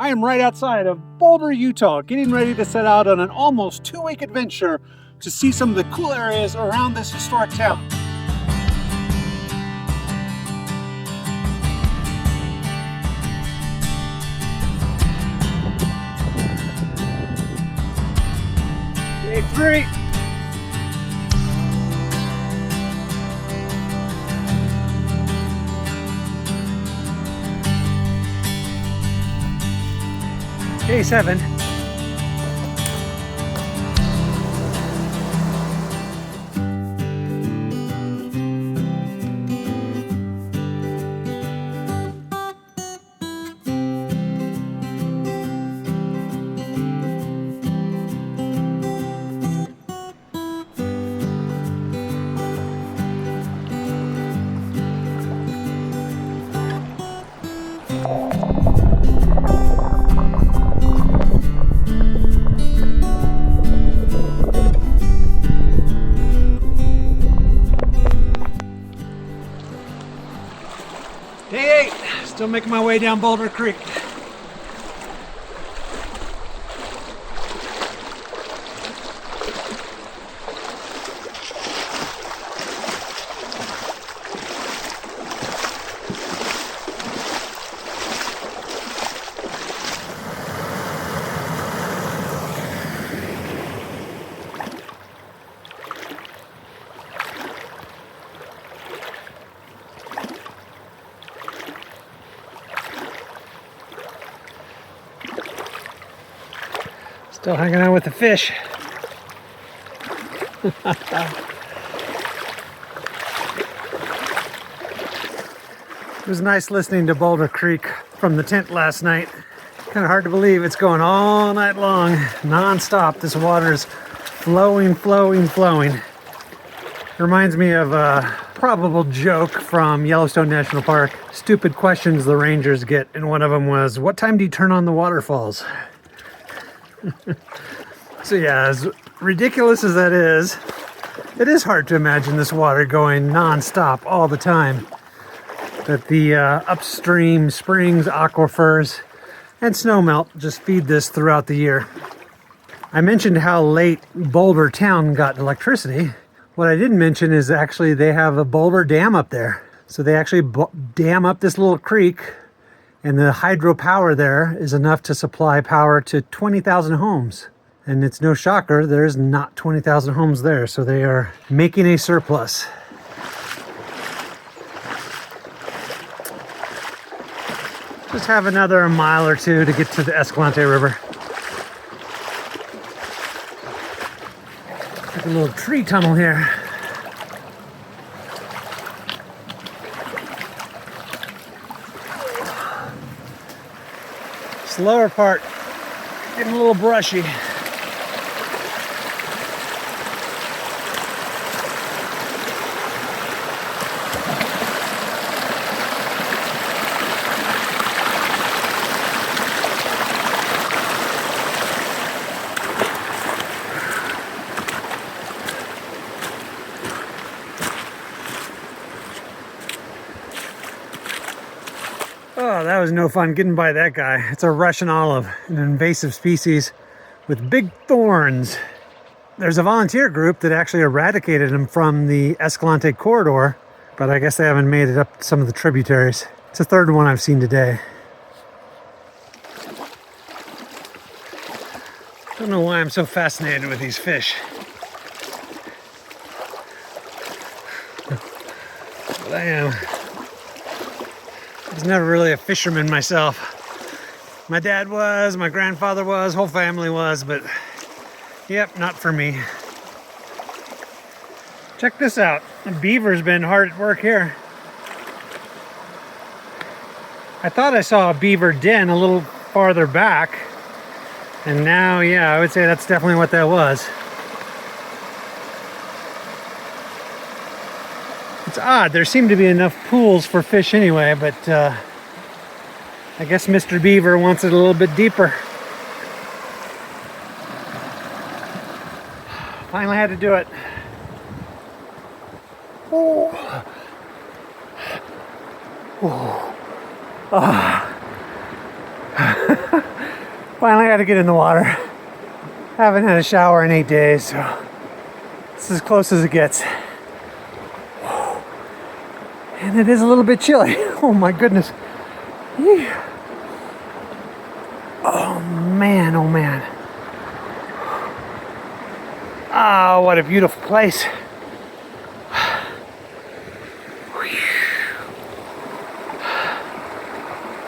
I am right outside of Boulder, Utah, getting ready to set out on an almost 2-week adventure to see some of the cool areas around this historic town. Day 3. Day 7. Day 8, still making my way down Boulder Creek. Still hanging out with the fish. It was nice listening to Boulder Creek from the tent last night. Kind of hard to believe it's going all night long, non-stop. This water is flowing, flowing, flowing. Reminds me of a probable joke from Yellowstone National Park. Stupid questions the rangers get, and one of them was, "What time do you turn on the waterfalls?" So yeah, as ridiculous as that is, it is hard to imagine this water going non-stop all the time. That the upstream springs, aquifers, and snowmelt just feed this throughout the year. I mentioned how late Boulder town got electricity. What I didn't mention is actually they have a Boulder Dam up there. So they actually dam up this little creek, and the hydropower there is enough to supply power to 20,000 homes. And it's no shocker, there's not 20,000 homes there, so they are making a surplus. Just have another mile or two to get to the Escalante River. Like a little tree tunnel here. This lower part getting a little brushy. Oh, that was no fun getting by that guy. It's a Russian olive, an invasive species with big thorns. There's a volunteer group that actually eradicated them from the Escalante corridor, but I guess they haven't made it up to some of the tributaries. It's the third one I've seen today. Don't know why I'm so fascinated with these fish. But I am. I was never really a fisherman myself. My dad was, my grandfather was, whole family was, but yep, not for me. Check this out. The beaver's been hard at work here. I thought I saw a beaver den a little farther back, and now, yeah, I would say that's definitely what that was. It's odd, there seem to be enough pools for fish anyway, but I guess Mr. Beaver wants it a little bit deeper. Finally had to do it. Oh. Oh. Ah. Finally had to get in the water. Haven't had a shower in 8 days, so this is as close as it gets. And it is a little bit chilly. Oh my goodness. Oh man, oh man. Ah, what a beautiful place.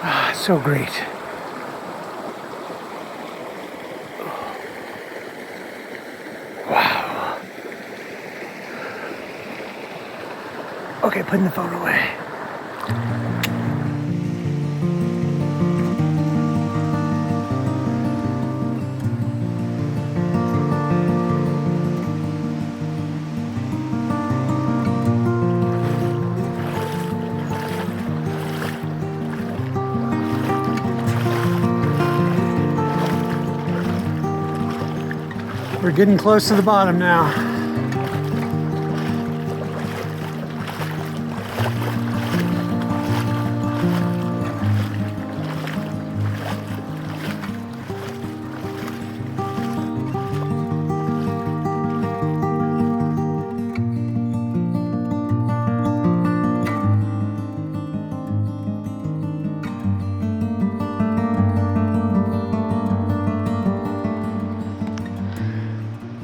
Ah, so great. Wow. Okay, putting the phone away. We're getting close to the bottom now.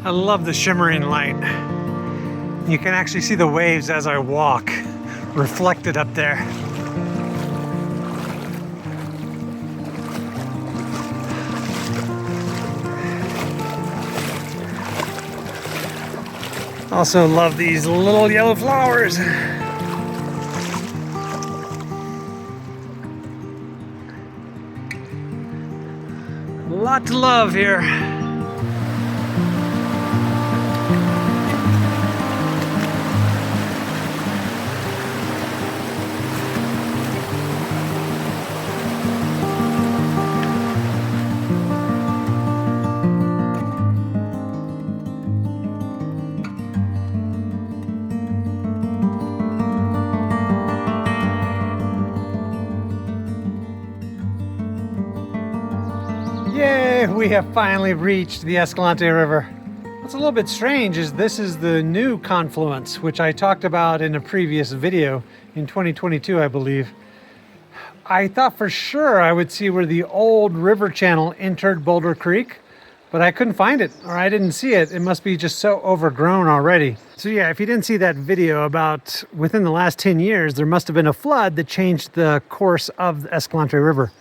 I love the shimmering light. You can actually see the waves as I walk, reflected up there. Also love these little yellow flowers. A lot to love here. Yay, we have finally reached the Escalante River. What's a little bit strange is this is the new confluence, which I talked about in a previous video in 2022, I believe. I thought for sure I would see where the old river channel entered Boulder Creek, but I couldn't find it, or I didn't see it. It must be just so overgrown already. So yeah, if you didn't see that video about within the last 10 years, there must have been a flood that changed the course of the Escalante River.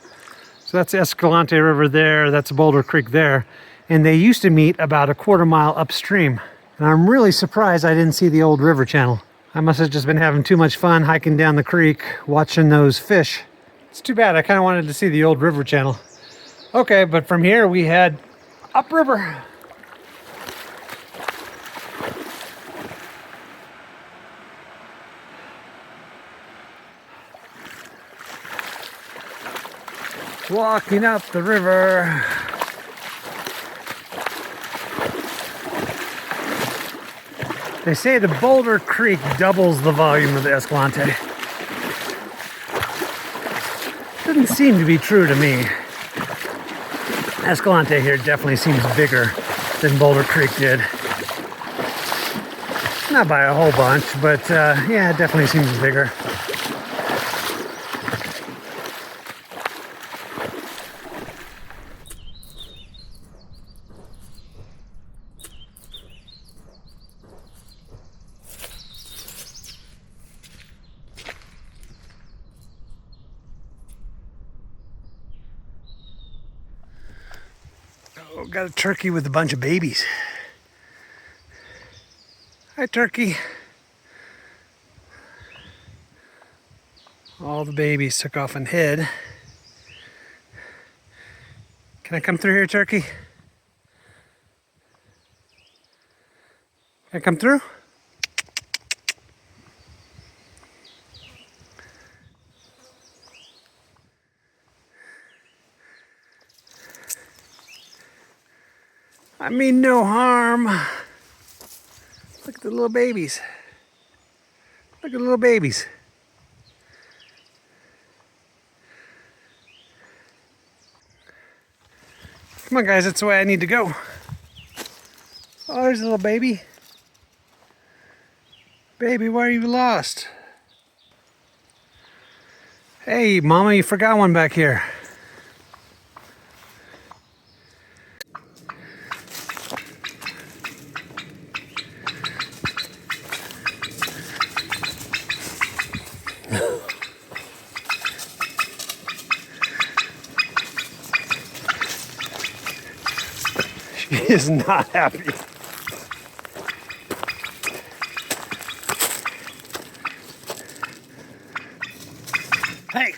So that's Escalante River there, that's Boulder Creek there. And they used to meet about a quarter mile upstream. And I'm really surprised I didn't see the old river channel. I must have just been having too much fun hiking down the creek, watching those fish. It's too bad, I kind of wanted to see the old river channel. Okay, but from here we head upriver. Walking up the river. They say the Boulder Creek doubles the volume of the Escalante. Doesn't seem to be true to me. Escalante here definitely seems bigger than Boulder Creek did. Not by a whole bunch, but yeah, it definitely seems bigger. Oh, got a turkey with a bunch of babies. Hi, turkey. All the babies took off and hid. Can I come through here, turkey? Can I come through? I mean no harm. Look at the little babies. Look at the little babies. Come on, guys, that's the way I need to go. Oh, there's a little baby. Baby, why are you lost? Hey, Mama, you forgot one back here. She is not happy. Hey!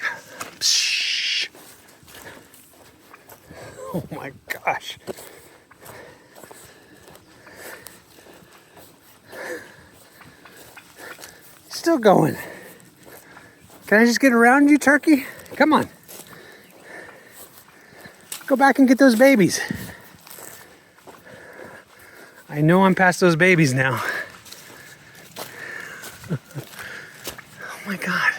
Psh. Oh my gosh. Still going. Can I just get around you, turkey? Come on. Go back and get those babies. I know I'm past those babies now. Oh my God.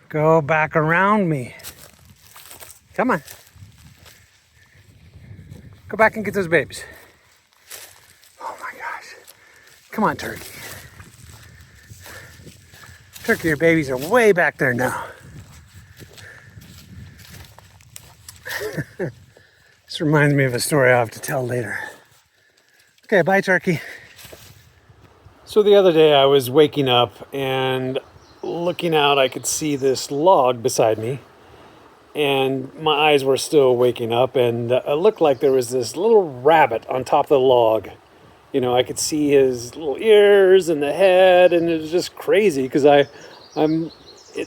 Go back around me. Come on. Go back and get those babies. Oh my gosh. Come on, turkey. Turkey, your babies are way back there now. This reminds me of a story I'll have to tell later. Okay, bye, turkey. So the other day I was waking up and looking out, I could see this log beside me. And my eyes were still waking up, and it looked like there was this little rabbit on top of the log. You know, I could see his little ears and the head, and it was just crazy because I'm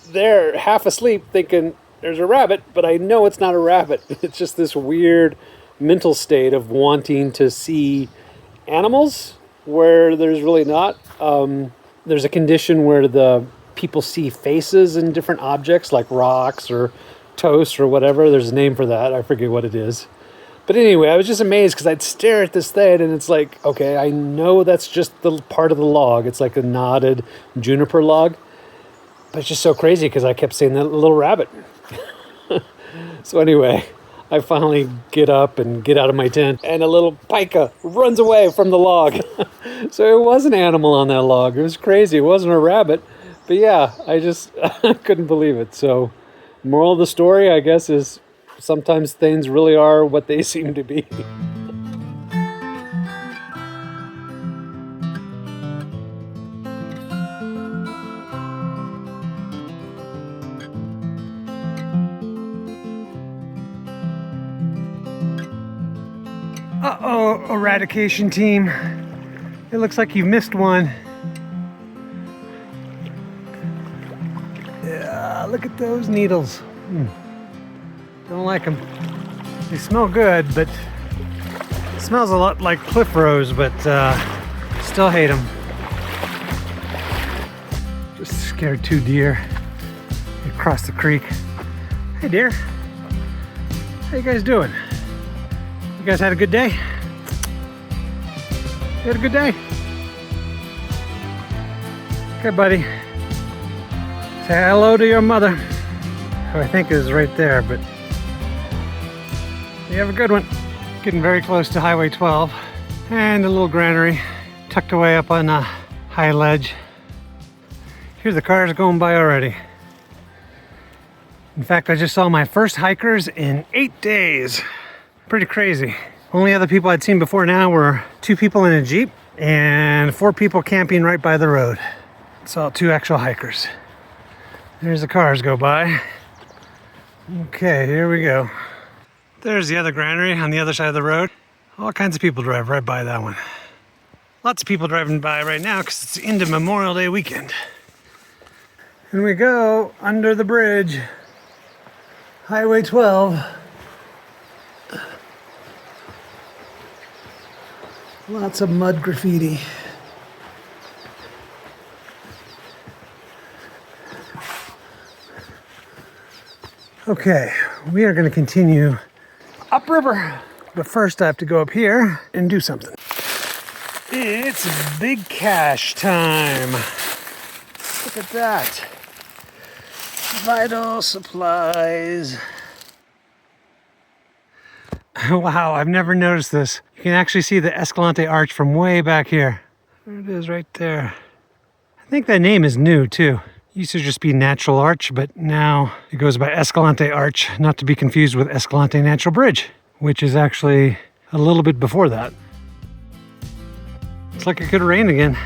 there half asleep thinking there's a rabbit, but I know it's not a rabbit. It's just this weird mental state of wanting to see animals where there's really not. There's a condition where the people see faces in different objects like rocks or toast or whatever. There's a name for that. I forget what it is. But anyway, I was just amazed because I'd stare at this thing and it's like, okay, I know that's just the part of the log. It's like a knotted juniper log. But it's just so crazy because I kept seeing that little rabbit. So anyway, I finally get up and get out of my tent and a little pika runs away from the log. So it was an animal on that log. It was crazy. It wasn't a rabbit. But yeah, I just couldn't believe it. So moral of the story, I guess, is sometimes things really are what they seem to be. Uh-oh, eradication team. It looks like you missed one. Yeah, look at those needles. Don't like them. They smell good, but it smells a lot like cliff rose, but still hate them. Just scared two deer across the creek. Hey deer, how you guys doing? You guys had a good day? You had a good day? Okay, buddy. Say hello to your mother, who I think is right there, but you have a good one. Getting very close to Highway 12 and a little granary tucked away up on a high ledge. Here's the cars going by already. In fact, I just saw my first hikers in 8 days. Pretty crazy. Only other people I'd seen before now were 2 people in a Jeep and 4 people camping right by the road. Saw 2 actual hikers. There's the cars go by. Okay, here we go. There's the other granary on the other side of the road. All kinds of people drive right by that one. Lots of people driving by right now because it's into Memorial Day weekend. And we go under the bridge. Highway 12. Lots of mud graffiti. Okay, we are going to continue upriver, but first I have to go up here and do something. It's big cash time. Look at that. Vital supplies. Wow, I've never noticed this. You can actually see the Escalante Arch from way back here. There it is right there. I think that name is new too. It used to just be Natural Arch, but now it goes by Escalante Arch, not to be confused with Escalante Natural Bridge, which is actually a little bit before that. Looks like it could rain again.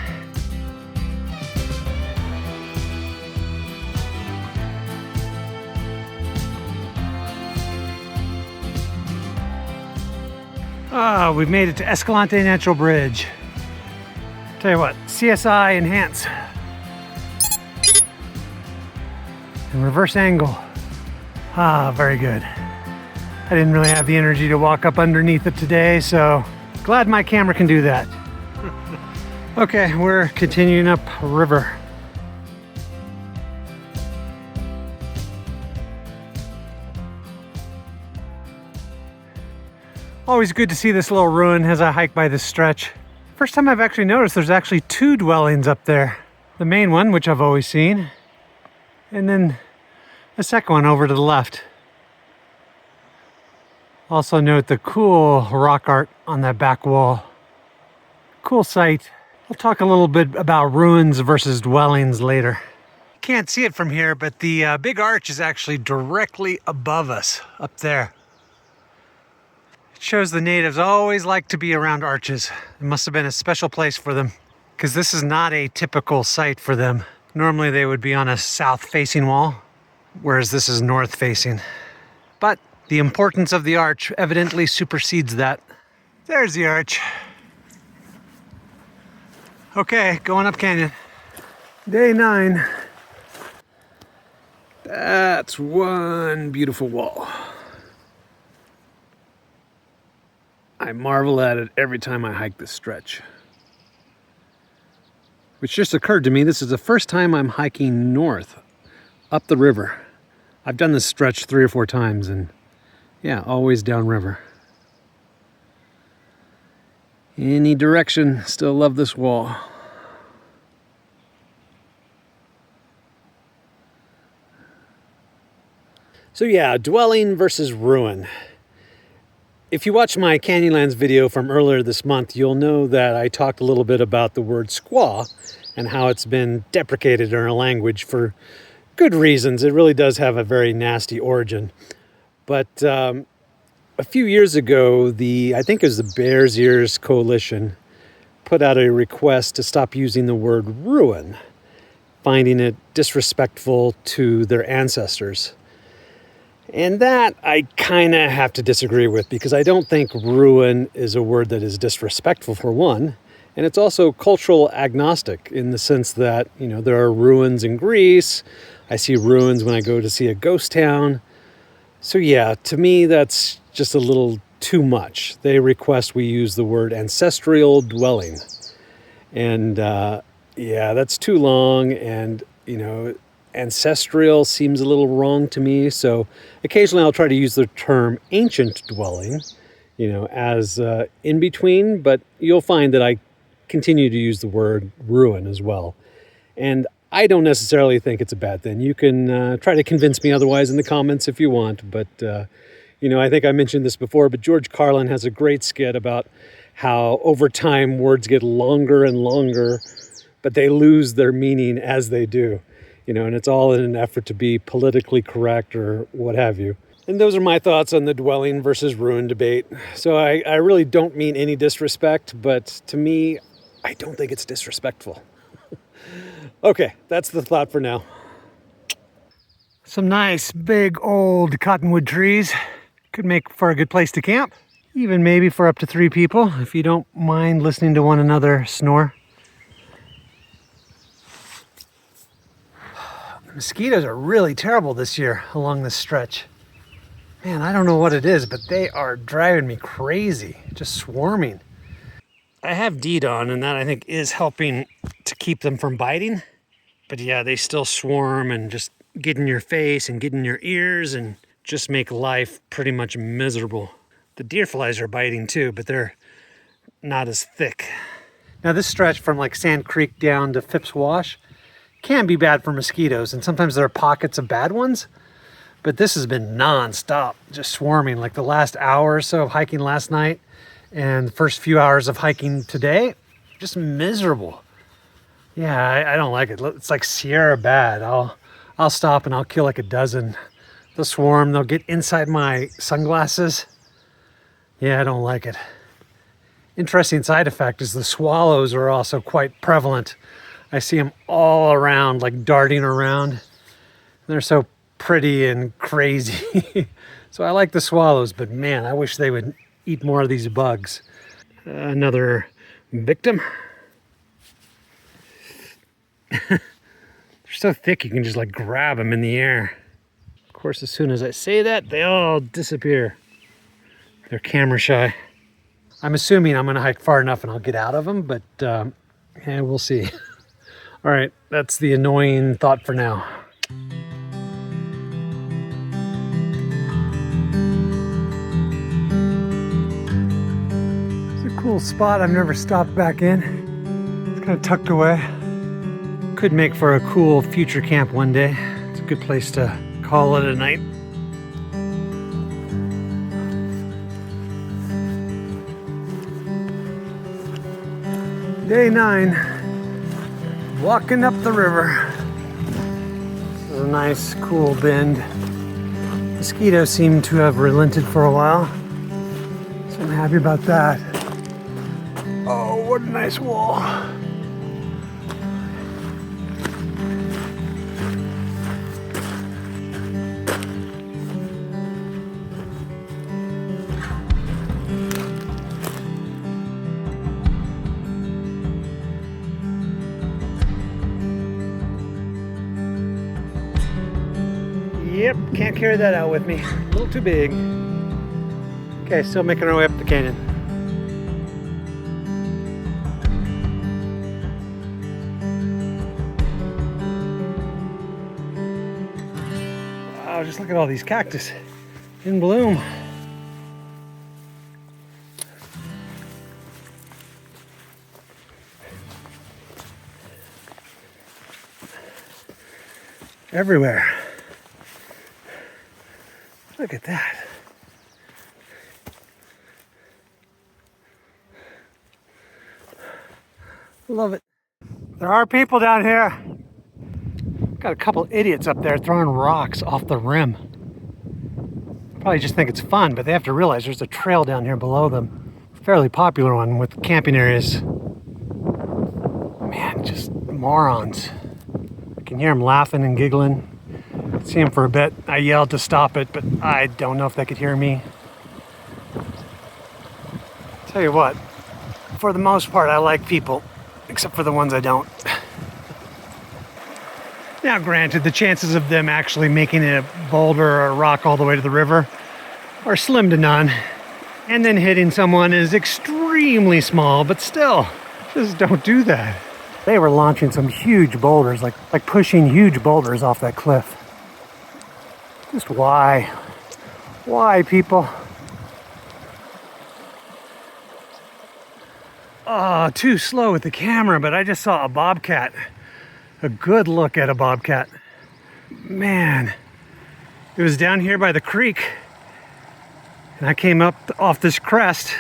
Ah, we've made it to Escalante Natural Bridge. Tell you what, CSI enhance. And reverse angle. Ah, very good. I didn't really have the energy to walk up underneath it today, so glad my camera can do that. Okay, we're continuing up river. Always good to see this little ruin as I hike by this stretch. First time I've actually noticed there's actually two dwellings up there. The main one, which I've always seen, and then the second one over to the left. Also note the cool rock art on that back wall. Cool sight. I'll talk a little bit about ruins versus dwellings later. Can't see it from here, but the big arch is actually directly above us, up there. It shows the natives always like to be around arches. It must have been a special place for them, because this is not a typical site for them. Normally they would be on a south-facing wall, whereas this is north-facing. But the importance of the arch evidently supersedes that. There's the arch. Okay, going up canyon. Day 9. That's one beautiful wall. I marvel at it every time I hike this stretch. Which just occurred to me, this is the first time I'm hiking north, up the river. I've done this stretch 3 or 4 times, and yeah, always downriver. Any direction, still love this wall. So yeah, dwelling versus ruin. If you watch my Canyonlands video from earlier this month, you'll know that I talked a little bit about the word squaw and how it's been deprecated in our language for good reasons. It really does have a very nasty origin. But a few years ago, I think it was the Bears Ears Coalition put out a request to stop using the word ruin, finding it disrespectful to their ancestors. And that I kind of have to disagree with, because I don't think ruin is a word that is disrespectful, for one. And it's also cultural agnostic in the sense that, you know, there are ruins in Greece. I see ruins when I go to see a ghost town. So yeah, to me, that's just a little too much. They request we use the word ancestral dwelling. And yeah, that's too long. And, you know, ancestral seems a little wrong to me. So occasionally I'll try to use the term ancient dwelling, you know, as in between. But you'll find that I continue to use the word ruin as well. And I don't necessarily think it's a bad thing. You can try to convince me otherwise in the comments if you want. But, you know, I think I mentioned this before, but George Carlin has a great skit about how over time words get longer and longer, but they lose their meaning as they do. You know, and it's all in an effort to be politically correct or what have you. And those are my thoughts on the dwelling versus ruin debate. So I really don't mean any disrespect, but to me, I don't think it's disrespectful. Okay, that's the thought for now. Some nice big old cottonwood trees. Could make for a good place to camp. Even maybe for up to 3 people, if you don't mind listening to one another snore. The mosquitoes are really terrible this year along this stretch. Man, I don't know what it is, but they are driving me crazy, just swarming. I have DEET on, and that I think is helping to keep them from biting. But yeah, they still swarm and just get in your face and get in your ears and just make life pretty much miserable. The deer flies are biting too, but they're not as thick. Now this stretch from like Sand Creek down to Phipps Wash can be bad for mosquitoes, and sometimes there are pockets of bad ones, but this has been non-stop, just swarming. Like the last hour or so of hiking last night and the first few hours of hiking today, just miserable. Yeah, I don't like it. It's like Sierra bad. I'll stop and I'll kill like a dozen. They'll swarm, they'll get inside my sunglasses. Yeah, I don't like it. Interesting side effect is the swallows are also quite prevalent. I see them all around, like darting around. They're so pretty and crazy. So I like the swallows, but man, I wish they would eat more of these bugs. Another victim. They're so thick you can just like grab them in the air. Of course, as soon as I say that, they all disappear. They're camera shy. I'm assuming I'm gonna hike far enough and I'll get out of them, but yeah, we'll see. All right, that's the annoying thought for now. It's a cool spot. I've never stopped back in. It's kind of tucked away. Could make for a cool future camp one day. It's a good place to call it a night. Day 9, walking up the river. This is a nice, cool bend. Mosquitoes seem to have relented for a while, so I'm happy about that. Oh, what a nice wall. Yep, can't carry that out with me. A little too big. Okay, still making our way up the canyon. Wow, just look at all these cactus in bloom. Everywhere. Look at that. Love it. There are people down here. Got a couple idiots up there throwing rocks off the rim. Probably just think it's fun, but they have to realize there's a trail down here below them. Fairly popular one with camping areas. Man, just morons. I can hear them laughing and giggling. See him for a bit. I yelled to stop it, but I don't know if they could hear me. Tell you what, for the most part, I like people, except for the ones I don't. Now, granted, the chances of them actually making a boulder or a rock all the way to the river are slim to none. And then hitting someone is extremely small, but still, just don't do that. They were launching some huge boulders, like pushing huge boulders off that cliff. Just why? Why, people? Oh, too slow with the camera, but I just saw a bobcat. A good look at a bobcat. Man, it was down here by the creek. And I came up off this crest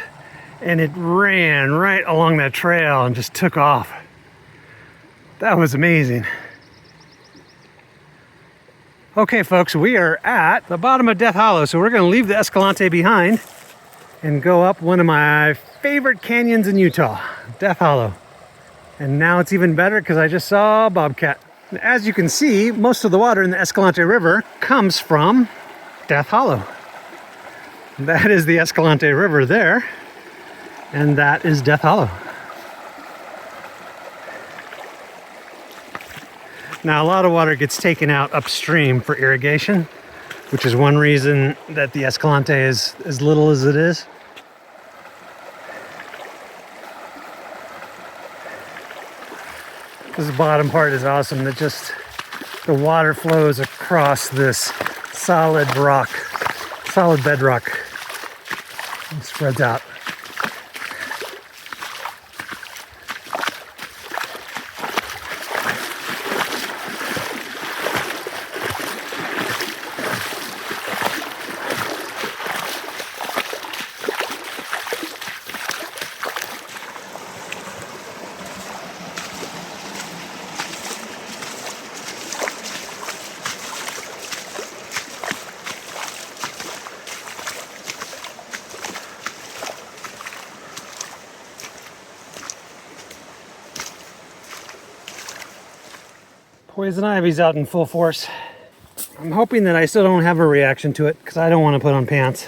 and it ran right along that trail and just took off. That was amazing. Okay, folks, we are at the bottom of Death Hollow, so we're going to leave the Escalante behind and go up one of my favorite canyons in Utah, Death Hollow. And now it's even better because I just saw a bobcat. As you can see, most of the water in the Escalante River comes from Death Hollow. That is the Escalante River there, and that is Death Hollow. Now, a lot of water gets taken out upstream for irrigation, which is one reason that the Escalante is as little as it is. This bottom part is awesome. That just the water flows across this solid rock, solid bedrock, and spreads out. Poison ivy's out in full force. I'm hoping that I still don't have a reaction to it because I don't want to put on pants.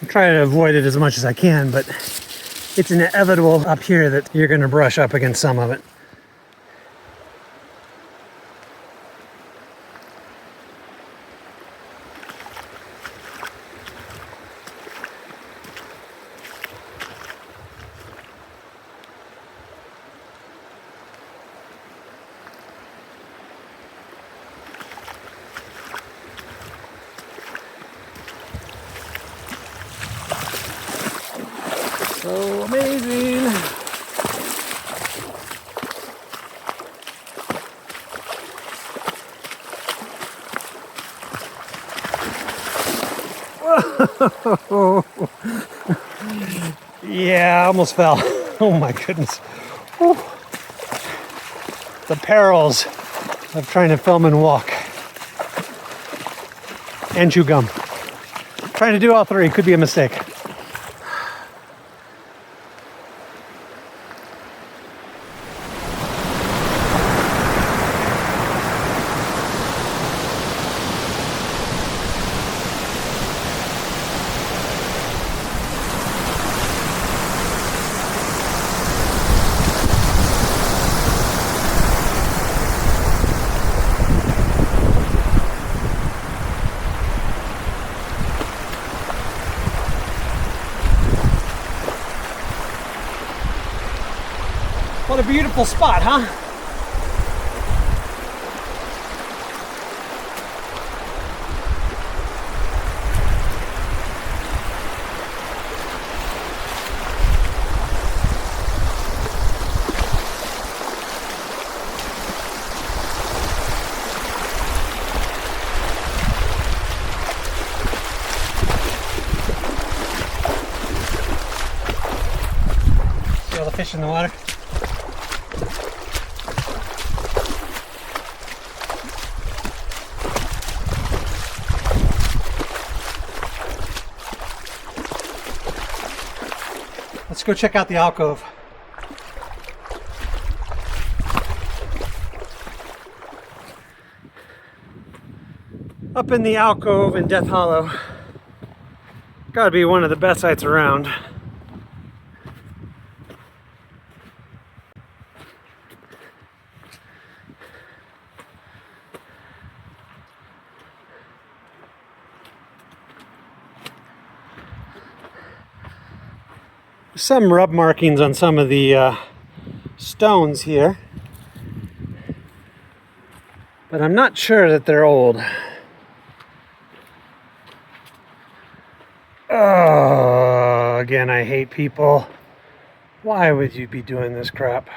I'm trying to avoid it as much as I can, but it's inevitable up here that you're going to brush up against some of it. So amazing. Whoa. Yeah, I almost fell. Oh my goodness. Whew. The perils of trying to film and walk. And chew gum. Trying to do all three could be a mistake. What a beautiful spot, huh? See all the fish in the water? Let's go check out the alcove. Up in the alcove in Death Hollow. Gotta be one of the best sights around. Some rub markings on some of the stones here, but I'm not sure that they're old. Oh, again, I hate people. Why would you be doing this crap?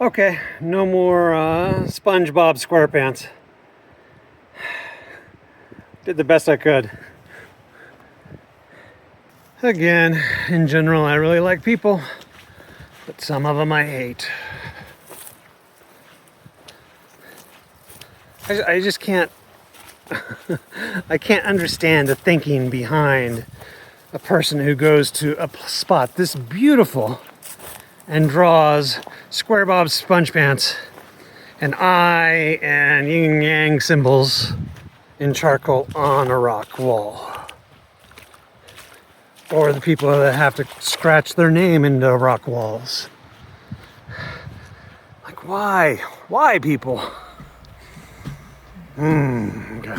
Okay, no more SpongeBob SquarePants. Did the best I could. Again, in general, I really like people, but some of them I hate. I just can't, I can't understand the thinking behind a person who goes to a spot this beautiful and draws Square Bob SpongePants and eye and yin yang symbols in charcoal on a rock wall. Or the people that have to scratch their name into rock walls. Like, why? Why, people? Okay.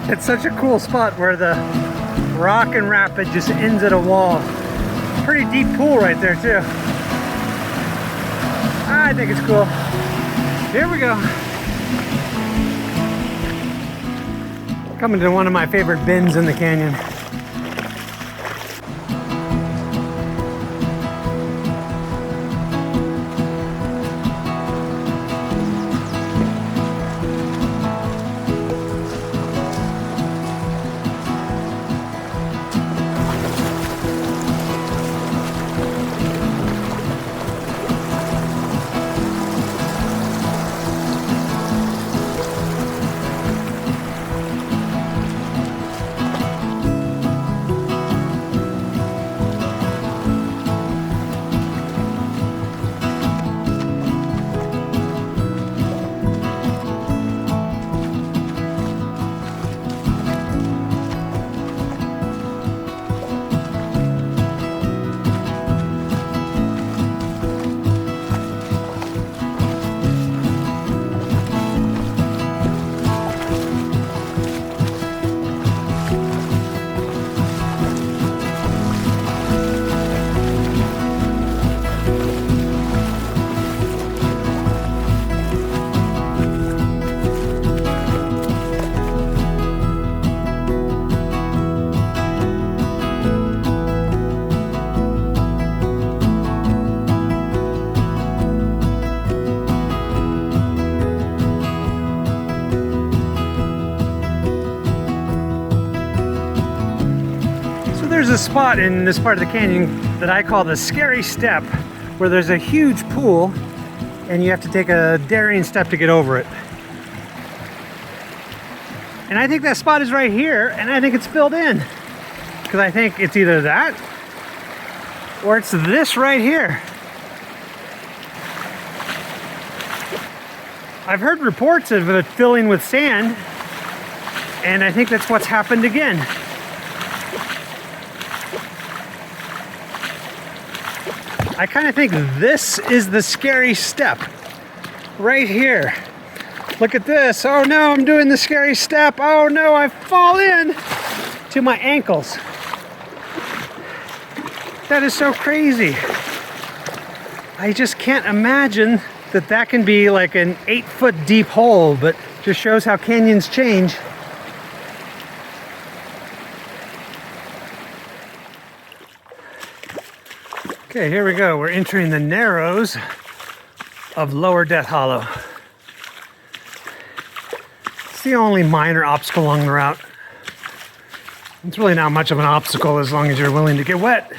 It's such a cool spot where the rock and rapid just ends at a wall. Pretty deep pool right there too. I think it's cool. Here we go. Coming to one of my favorite bends in the canyon. There's a spot in this part of the canyon that I call the scary step, where there's a huge pool and you have to take a daring step to get over it. And I think that spot is right here, and I think it's filled in, because I think it's either that or it's this right here. I've heard reports of it filling with sand, and I think that's what's happened again. I kind of think this is the scary step right here. Look at this. Oh no, I'm doing the scary step. Oh no, I fall in to my ankles. That is so crazy. I just can't imagine that that can be like an 8-foot deep hole, but just shows how canyons change. Okay, here we go. We're entering the narrows of Lower Death Hollow. It's the only minor obstacle along the route. It's really not much of an obstacle as long as you're willing to get wet.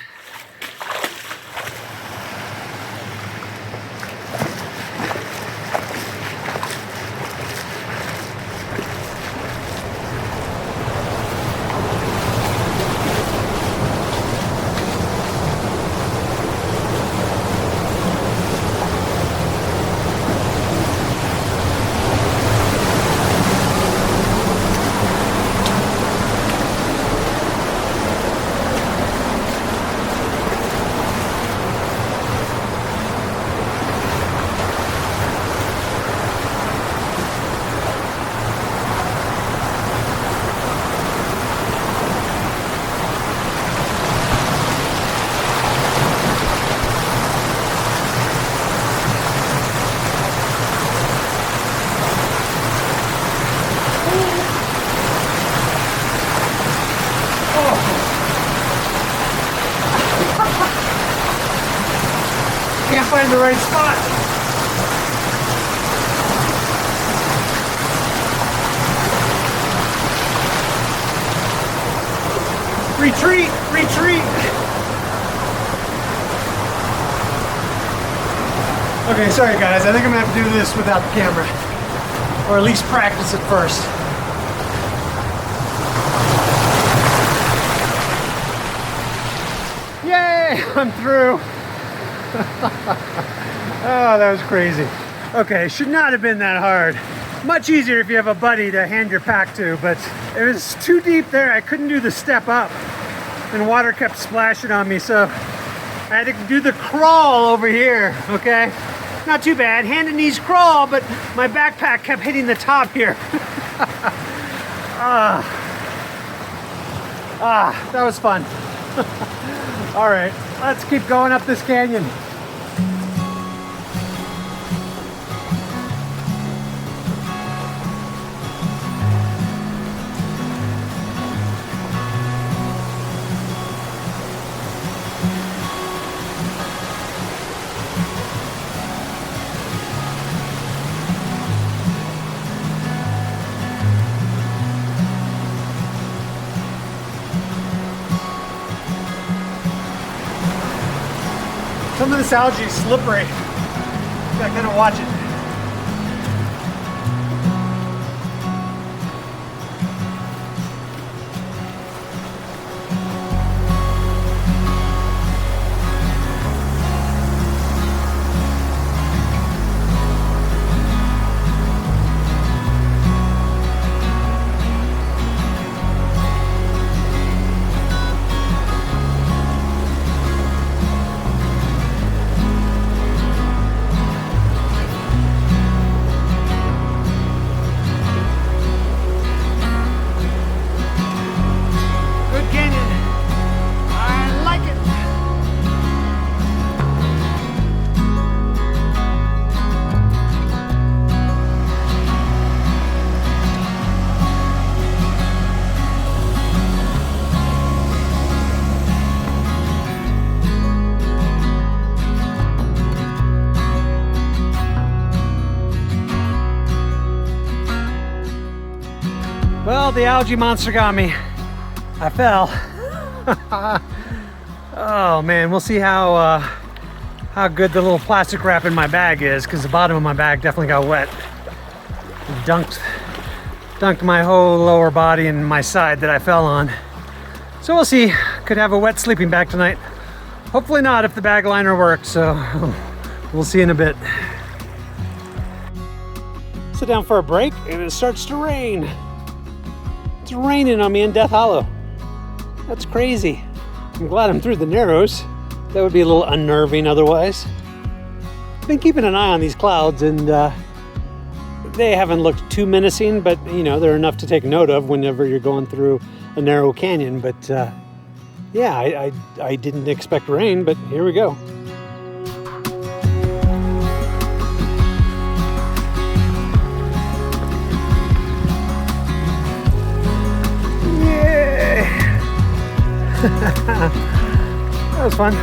Can't find the right spot. Retreat, retreat. Okay, sorry guys, I think I'm gonna have to do this without the camera. Or at least practice it first. Yay, I'm through. Oh, that was crazy. Okay, should not have been that hard. Much easier if you have a buddy to hand your pack to, but it was too deep there. I couldn't do the step up, and water kept splashing on me, so I had to do the crawl over here, okay? Not too bad, hand and knees crawl, but my backpack kept hitting the top here. That was fun. All right, let's keep going up this canyon. Some of this algae is slippery. I gotta watch it. Well, the algae monster got me. I fell. Oh man, we'll see how good the little plastic wrap in my bag is, because the bottom of my bag definitely got wet. Dunked my whole lower body and my side that I fell on. So we'll see. Could have a wet sleeping bag tonight. Hopefully not if the bag liner works, so we'll see in a bit. Sit down for a break and it starts to rain. It's raining on me in Death Hollow. That's crazy. I'm glad I'm through the Narrows. That would be a little unnerving otherwise. I've been keeping an eye on these clouds, and they haven't looked too menacing, but you know, they're enough to take note of whenever you're going through a narrow canyon. But yeah, I didn't expect rain, but here we go. That was fun.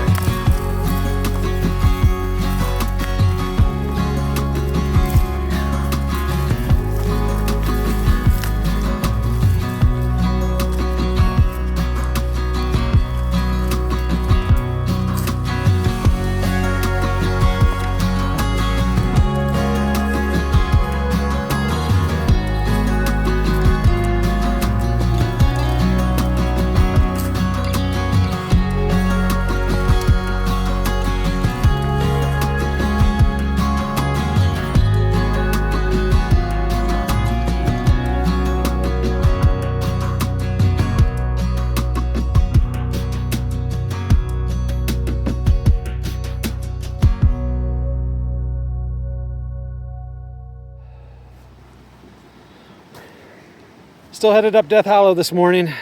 Still headed up Death Hollow this morning.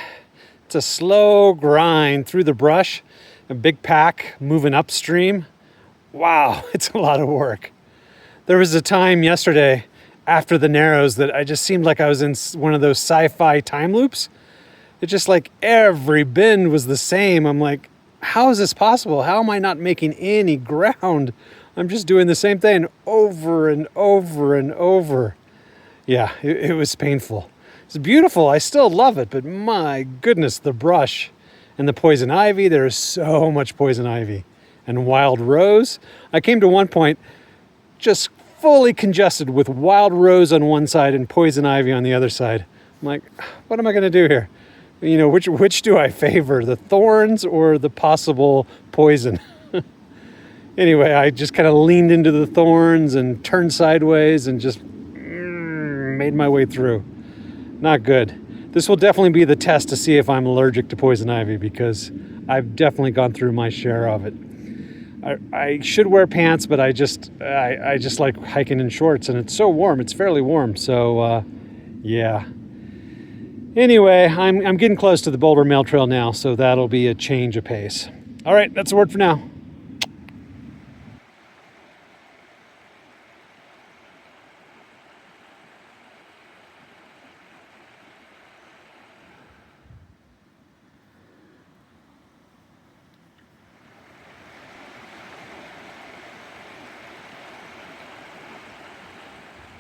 It's a slow grind through the brush, a big pack moving upstream. Wow, it's a lot of work. There was a time yesterday after the Narrows that I just seemed like I was in one of those sci-fi time loops. It's just like every bend was the same. I'm like, how is this possible? How am I not making any ground? I'm just doing the same thing over and over and over. Yeah, it was painful. It's beautiful. I still love it, but my goodness, the brush and the poison ivy. There is so much poison ivy and wild rose. I came to one point just fully congested with wild rose on one side and poison ivy on the other side. I'm like, what am I going to do here? You know, which do I favor, the thorns or the possible poison? Anyway, I just kind of leaned into the thorns and turned sideways and just made my way through. Not good. This will definitely be the test to see if I'm allergic to poison ivy, because I've definitely gone through my share of it. I should wear pants, but I just like hiking in shorts, and it's so warm. It's fairly warm, so yeah. Anyway, I'm getting close to the Boulder Mail Trail now, so that'll be a change of pace. All right, that's the word for now.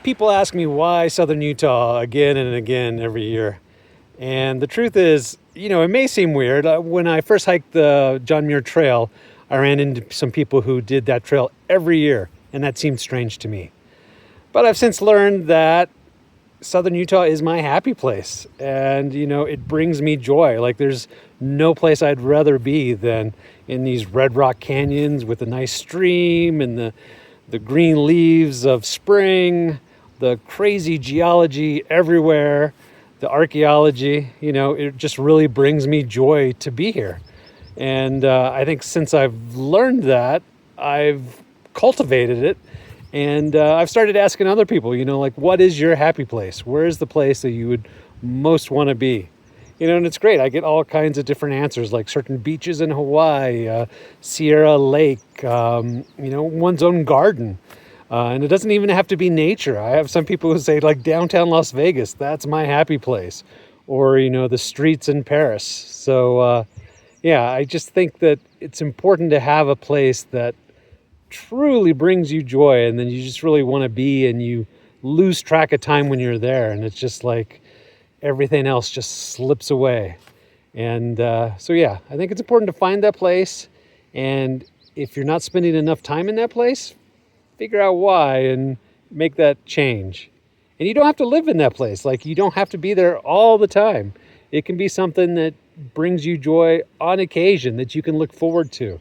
People ask me why Southern Utah again and again every year. And the truth is, you know, it may seem weird. When I first hiked the John Muir Trail, I ran into some people who did that trail every year, and that seemed strange to me. But I've since learned that Southern Utah is my happy place, and, you know, it brings me joy. Like, there's no place I'd rather be than in these red rock canyons with a nice stream and the green leaves of spring, the crazy geology everywhere, the archaeology. You know, it just really brings me joy to be here. And I think since I've learned that, I've cultivated it. And I've started asking other people, you know, like, what is your happy place? Where is the place that you would most want to be? You know, and it's great. I get all kinds of different answers, like certain beaches in Hawaii, Sierra Lake, you know, one's own garden. And it doesn't even have to be nature. I have some people who say, like, downtown Las Vegas, that's my happy place. Or, you know, the streets in Paris. So, yeah, I just think that it's important to have a place that truly brings you joy, and then you just really want to be, and you lose track of time when you're there, and it's just like everything else just slips away. And so yeah, I think it's important to find that place, and if you're not spending enough time in that place, figure out why and make that change. And you don't have to live in that place. Like, you don't have to be there all the time. It can be something that brings you joy on occasion that you can look forward to.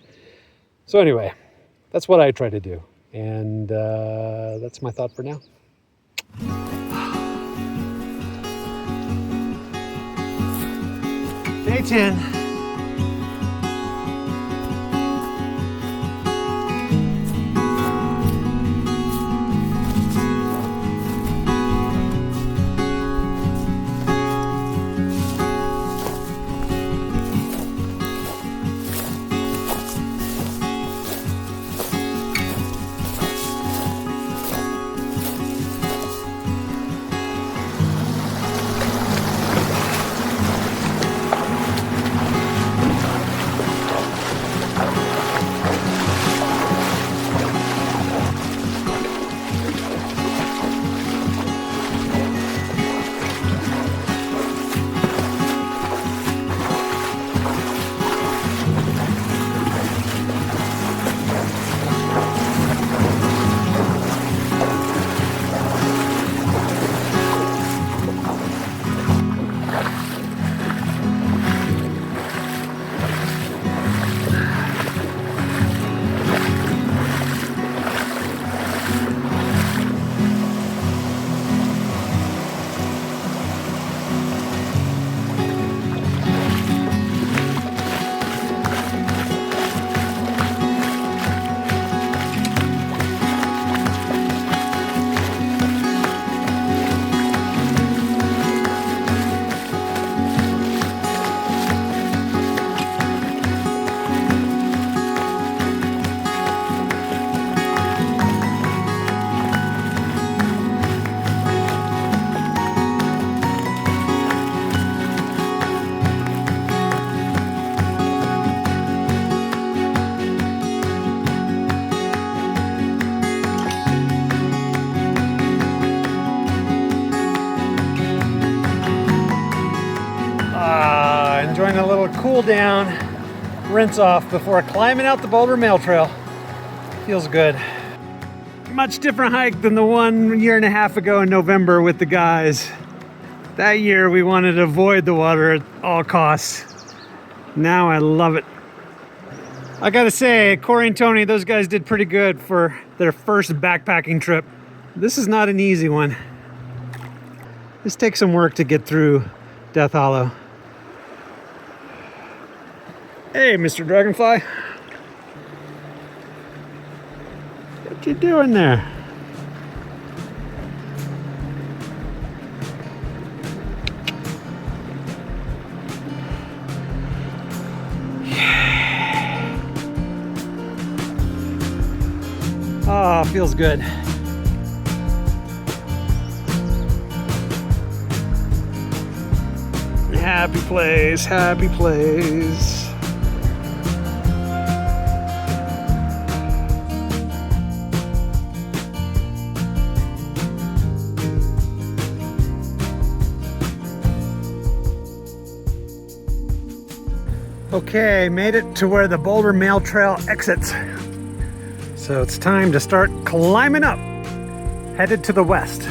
So anyway, that's what I try to do. And that's my thought for now. Day 10. Enjoying a little cool down, rinse off before climbing out the Boulder Mail Trail. Feels good. Much different hike than the 1.5 years ago in November with the guys. That year we wanted to avoid the water at all costs. Now I love it. I gotta say, Corey and Tony, those guys did pretty good for their first backpacking trip. This is not an easy one. This takes some work to get through Death Hollow. Hey, Mr. Dragonfly. What you doing there? Oh, feels good. Happy place, happy place. Okay, made it to where the Boulder Mail Trail exits. So it's time to start climbing up, headed to the west.